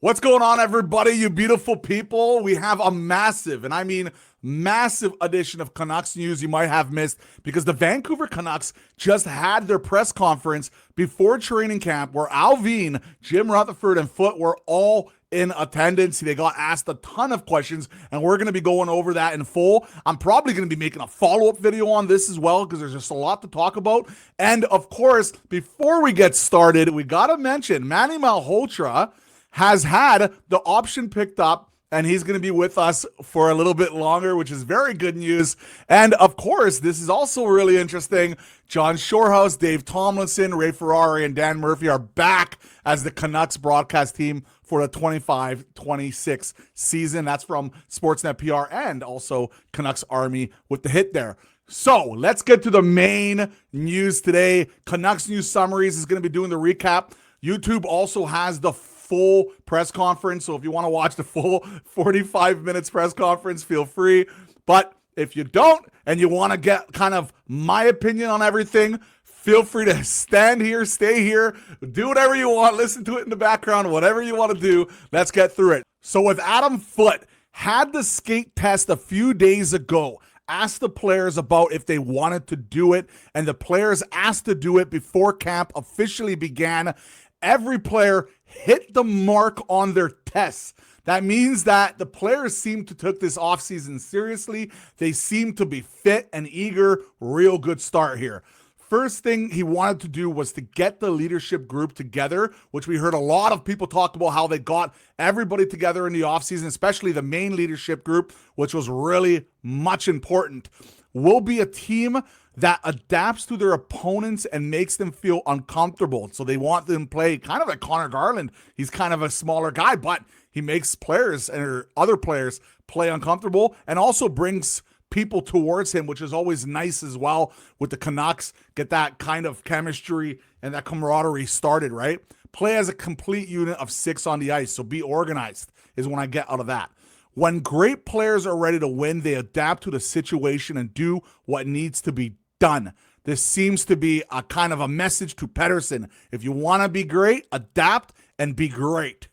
What's going on, everybody, you beautiful people? We have a massive, and I mean massive edition of Canucks news you might have missed because the Vancouver Canucks just had their press conference before training camp where Allvin, Jim Rutherford, and Foote were all in attendance. They got asked a ton of questions, and we're going to be going over that in full. I'm probably going to be making a follow-up video on this as well because there's just a lot to talk about. And, of course, before we get started, we got to mention Manny Malhotra has had the option picked up, and he's going to be with us for a little bit longer, which is very good news. And, of course, this is also really interesting. John Shorehouse, Dave Tomlinson, Ray Ferrari, and Dan Murphy are back as the Canucks broadcast team for the 25-26 season. That's from Sportsnet PR and also Canucks Army with the hit there. So let's get to the main news today. Canucks News Summaries is going to be doing the recap. YouTube also has the full press conference, so if you want to watch the full 45 minutes press conference, feel free. But if you don't and you want to get kind of my opinion on everything, feel free to stand here, stay here, do whatever you want, listen to it in the background, whatever you want to do. Let's get through it. So with Adam Foote, had the skate test a few days ago, asked the players about if they wanted to do it, and the players asked to do it before camp officially began. Every player hit the mark on their tests. That means that the players seem to take this offseason seriously. They seem to be fit and eager. Real good start here. First thing he wanted to do was to get the leadership group together, which we heard a lot of people talk about how they got everybody together in the offseason, especially the main leadership group, which was really much important. Will be a team that adapts to their opponents and makes them feel uncomfortable. So they want them to play kind of like Connor Garland. He's kind of a smaller guy, but he makes players or other players play uncomfortable and also brings people towards him, which is always nice as well with the Canucks. Get that kind of chemistry and that camaraderie started, right? Play as a complete unit of 6 on the ice. So be organized is what I get out of that. When great players are ready to win, they adapt to the situation and do what needs to be done. This seems to be a kind of a message to Pettersson. If you want to be great, adapt and be great.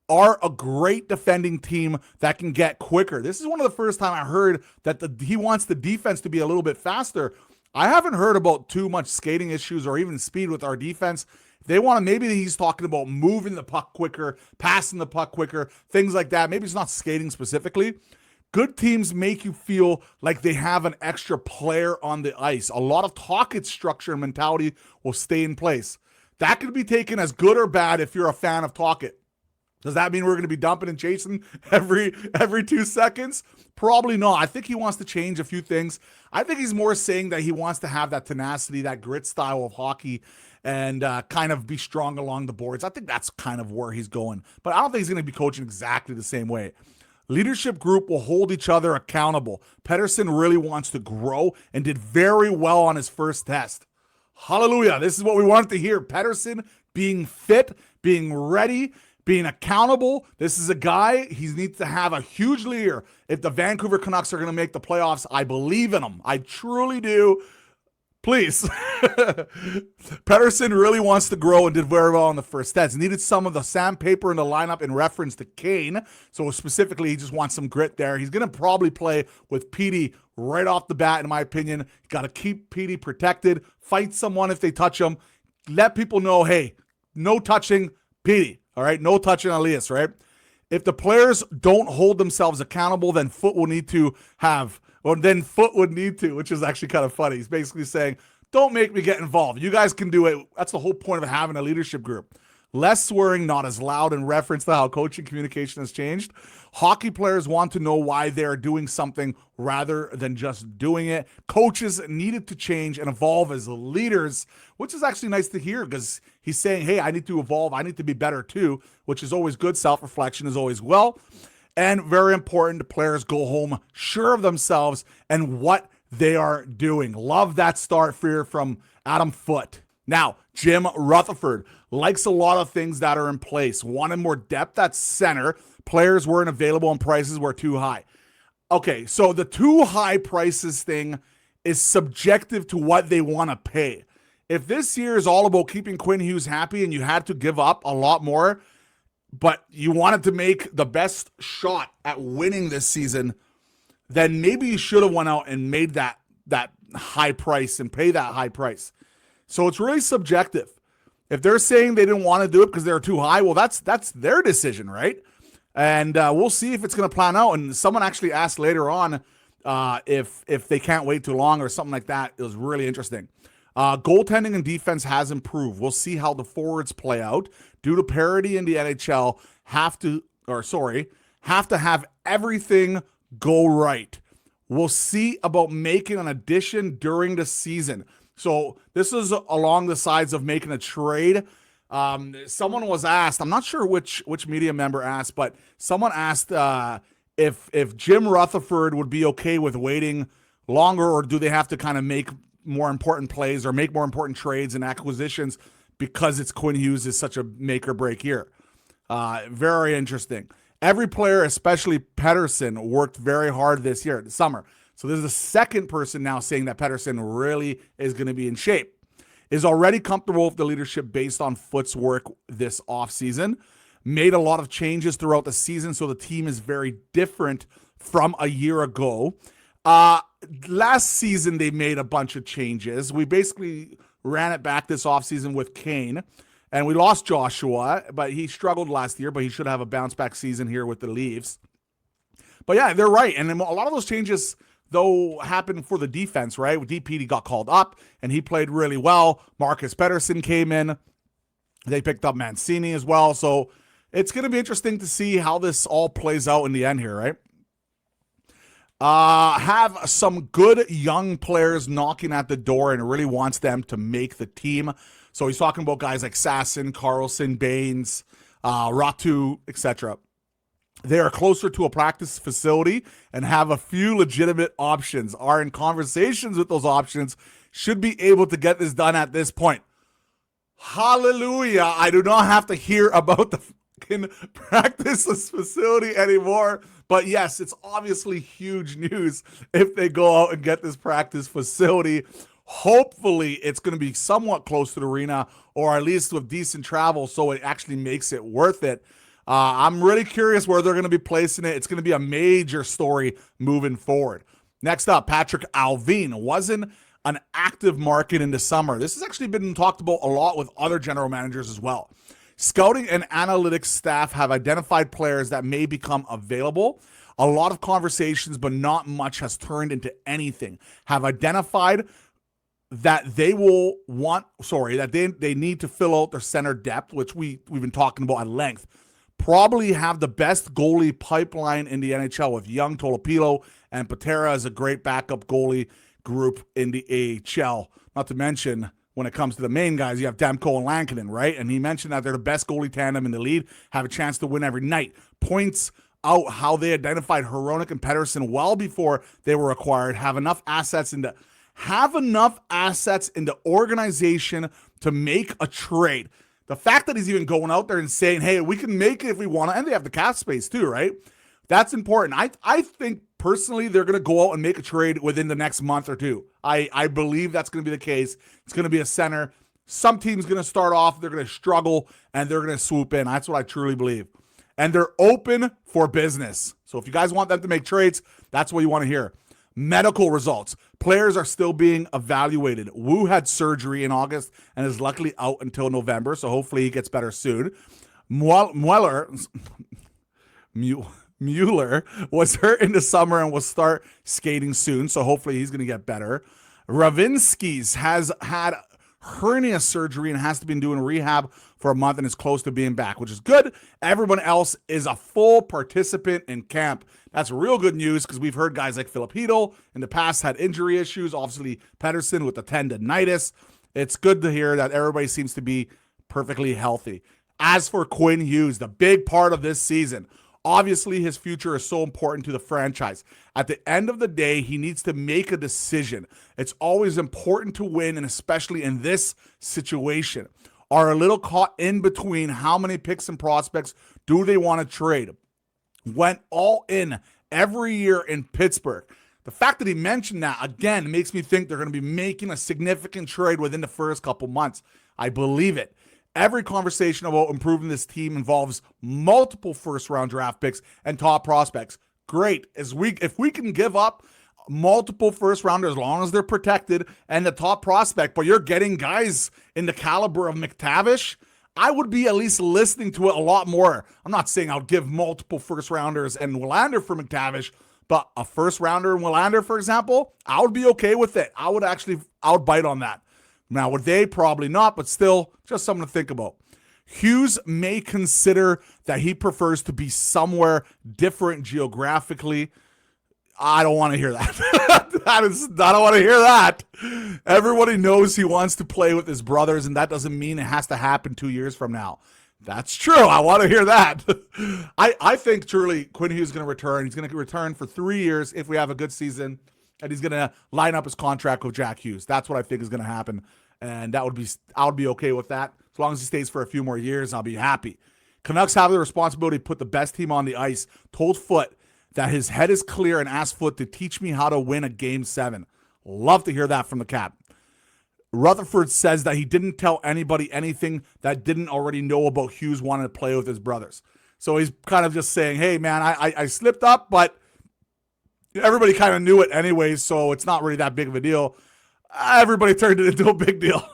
Are a great defending team that can get quicker. This is one of the first time I heard that he wants the defense to be a little bit faster. I haven't heard about too much skating issues or even speed with our defense. They want to, maybe he's talking about moving the puck quicker, passing the puck quicker, things like that. Maybe it's not skating specifically. Good teams make you feel like they have an extra player on the ice. A lot of talk-it structure and mentality will stay in place. That could be taken as good or bad if you're a fan of talk-it. Does that mean we're going to be dumping and chasing every 2 seconds? Probably not. I think he wants to change a few things. I think he's more saying that he wants to have that tenacity, that grit style of hockey, and kind of be strong along the boards. I think that's kind of where he's going. But I don't think he's going to be coaching exactly the same way. Leadership group will hold each other accountable. Pettersson really wants to grow and did very well on his first test. Hallelujah. This is what we wanted to hear. Pettersson being fit, being ready, being accountable. This is a guy, he needs to have a huge leader. If the Vancouver Canucks are going to make the playoffs, I believe in them. I truly do. Please. Pettersson really wants to grow and did very well on the first test. Needed some of the sandpaper in the lineup in reference to Kane. So specifically, he just wants some grit there. He's going to probably play with Petey right off the bat, in my opinion. You got to keep Petey protected. Fight someone if they touch him. Let people know, hey, no touching Petey. All right, no touching Elias, right? If the players don't hold themselves accountable, then Foote would need to, which is actually kind of funny. He's basically saying, don't make me get involved. You guys can do it. That's the whole point of having a leadership group. Less swearing, not as loud, in reference to how coaching communication has changed. Hockey players want to know why they're doing something rather than just doing it. Coaches needed to change and evolve as leaders, which is actually nice to hear because he's saying, hey, I need to evolve. I need to be better too, which is always good. Self-reflection is always well. And very important, the players go home sure of themselves and what they are doing. Love that start here from Adam Foote. Now, Jim Rutherford likes a lot of things that are in place. Wanted more depth at center. Players weren't available and prices were too high. Okay, so the too high prices thing is subjective to what they want to pay. If this year is all about keeping Quinn Hughes happy and you had to give up a lot more, but you wanted to make the best shot at winning this season, then maybe you should have went out and made that high price and pay that high price. So it's really subjective. If they're saying they didn't want to do it because they're too high, well, that's their decision, right? And we'll see if it's going to plan out. And someone actually asked later on if they can't wait too long or something like that. It was really interesting. Goaltending and defense has improved. We'll see how the forwards play out. Due to parity in the NHL, have to have everything go right. We'll see about making an addition during the season. So this is along the sides of making a trade. Someone was asked, I'm not sure which media member asked, but someone asked if Jim Rutherford would be okay with waiting longer, or do they have to kind of make more important plays or make more important trades and acquisitions because it's Quinn Hughes is such a make or break year. Very interesting. Every player, especially Pettersson, worked very hard this year, this summer. So there's a second person now saying that Pettersson really is going to be in shape. Is already comfortable with the leadership based on Foot's work this offseason. Made a lot of changes throughout the season, so the team is very different from a year ago. Last season, they made a bunch of changes. We basically ran it back this offseason with Kane, and we lost Joshua, but he struggled last year, but he should have a bounce-back season here with the Leafs. But yeah, they're right, and a lot of those changes, though, happened for the defense, right? DPD got called up, and he played really well. Marcus Pettersson came in. They picked up Mancini as well, so it's going to be interesting to see how this all plays out in the end here, right? Have some good young players knocking at the door and really wants them to make the team. So he's talking about guys like Sasson, Carlson, Baines, Ratu, etc. They are closer to a practice facility and have a few legitimate options. Are in conversations with those options. Should be able to get this done at this point. Hallelujah. I do not have to hear about the fucking practice facility anymore. But yes, it's obviously huge news if they go out and get this practice facility. Hopefully, it's going to be somewhat close to the arena, or at least with decent travel, so it actually makes it worth it. I'm really curious where they're going to be placing it. It's going to be a major story moving forward. Next up, Patrik Allvin wasn't an active market in the summer. This has actually been talked about a lot with other general managers as well. Scouting and analytics staff have identified players that may become available. A lot of conversations, but not much has turned into anything. Have identified that they need to fill out their center depth, which we've been talking about at length. Probably have the best goalie pipeline in the NHL with Young, Tolopilo, and Patera as a great backup goalie group in the AHL. Not to mention, when it comes to the main guys, you have Demko and Lankinen, right? And he mentioned that they're the best goalie tandem in the league, have a chance to win every night. Points out how they identified Hronek and Pettersson well before they were acquired, have enough assets in the organization to make a trade. The fact that he's even going out there and saying, hey, we can make it if we want to, and they have the cap space too, right? That's important. I think personally they're going to go out and make a trade within the next month or two. I believe that's going to be the case. It's going to be a center. Some team's going to start off, they're going to struggle, and they're going to swoop in. That's what I truly believe. And they're open for business. So if you guys want them to make trades, that's what you want to hear. Medical results. Players are still being evaluated. Wu had surgery in August and is luckily out until November, so hopefully he gets better soon. Mueller was hurt in the summer and will start skating soon, so hopefully he's going to get better. Ravinsky's has had hernia surgery and has to be doing rehab for a month and is close to being back, which is good. Everyone else is a full participant in camp. That's real good news because we've heard guys like Filip Chytil in the past had injury issues. Obviously, Pettersson with the tendonitis. It's good to hear that everybody seems to be perfectly healthy. As for Quinn Hughes, the big part of this season, obviously his future is so important to the franchise. At the end of the day, he needs to make a decision. It's always important to win, and especially in this situation. Are a little caught in between how many picks and prospects do they want to trade. Went all in every year in Pittsburgh. The fact that he mentioned that, again, makes me think they're going to be making a significant trade within the first couple months. I believe it. every conversation about improving this team involves multiple first-round draft picks and top prospects. Great. If we can give up multiple first-rounders as long as they're protected and the top prospect, but you're getting guys in the caliber of McTavish, I would be at least listening to it a lot more. I'm not saying I'll give multiple first-rounders and Willander for McTavish, but a first-rounder and Willander, for example, I would be okay with it. I would bite on that. Now, would they? Probably not, but still, just something to think about. Hughes may consider that he prefers to be somewhere different geographically. I don't want to hear that. I don't want to hear that. Everybody knows he wants to play with his brothers, and that doesn't mean it has to happen 2 years from now. That's true. I want to hear that. I think truly Quinn Hughes is going to return. He's going to return for 3 years if we have a good season, and he's going to line up his contract with Jack Hughes. That's what I think is going to happen, and I would be okay with that. As long as he stays for a few more years, I'll be happy. Canucks have the responsibility to put the best team on the ice. Told Foot that his head is clear and asked Foot to teach me how to win a Game 7. Love to hear that from the Cap. Rutherford says that he didn't tell anybody anything that didn't already know about Hughes wanting to play with his brothers. So he's kind of just saying, hey, man, I slipped up, but everybody kind of knew it anyways, so it's not really that big of a deal. Everybody turned it into a big deal.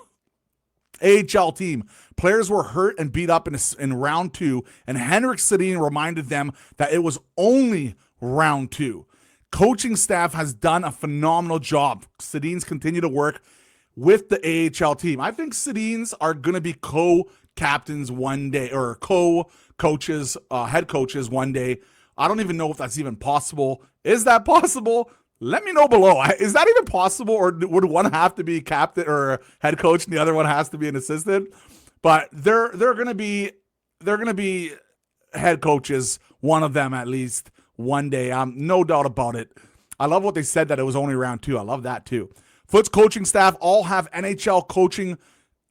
AHL team. Players were hurt and beat up in round 2, and Henrik Sedin reminded them that it was only round 2. Coaching staff has done a phenomenal job. Sedin's continue to work with the AHL team. I think Sedin's are going to be co-captains one day, or co-coaches, head coaches one day. I don't even know if that's even possible. Is that possible? Let me know below. Is that even possible, or would one have to be captain or head coach and the other one has to be an assistant? But they're going to be head coaches, one of them at least one day. No doubt about it. I love what they said that it was only round 2. I love that too. Foot's coaching staff all have NHL coaching.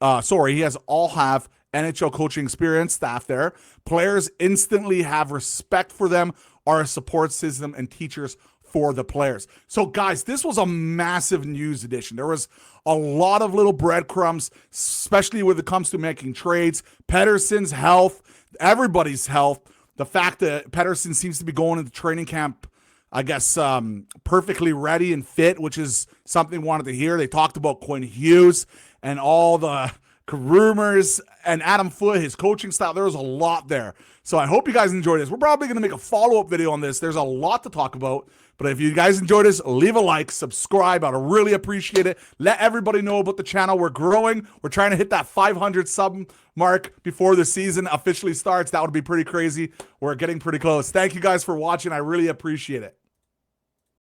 All have NHL coaching experience staff there. Players instantly have respect for them, are a support system, and teachers for the players. So guys, this was a massive news edition. There was a lot of little breadcrumbs, especially when it comes to making trades. Pettersson's health, everybody's health. The fact that Pettersson seems to be going into training camp, I guess, perfectly ready and fit, which is something we wanted to hear. They talked about Quinn Hughes and all the rumors and Adam Foote, his coaching style. There was a lot there. So I hope you guys enjoyed this. We're probably going to make a follow-up video on this. There's a lot to talk about. But if you guys enjoyed this, leave a like, subscribe. I'd really appreciate it. Let everybody know about the channel. We're growing. We're trying to hit that 500 sub mark before the season officially starts. That would be pretty crazy. We're getting pretty close. Thank you guys for watching. I really appreciate it.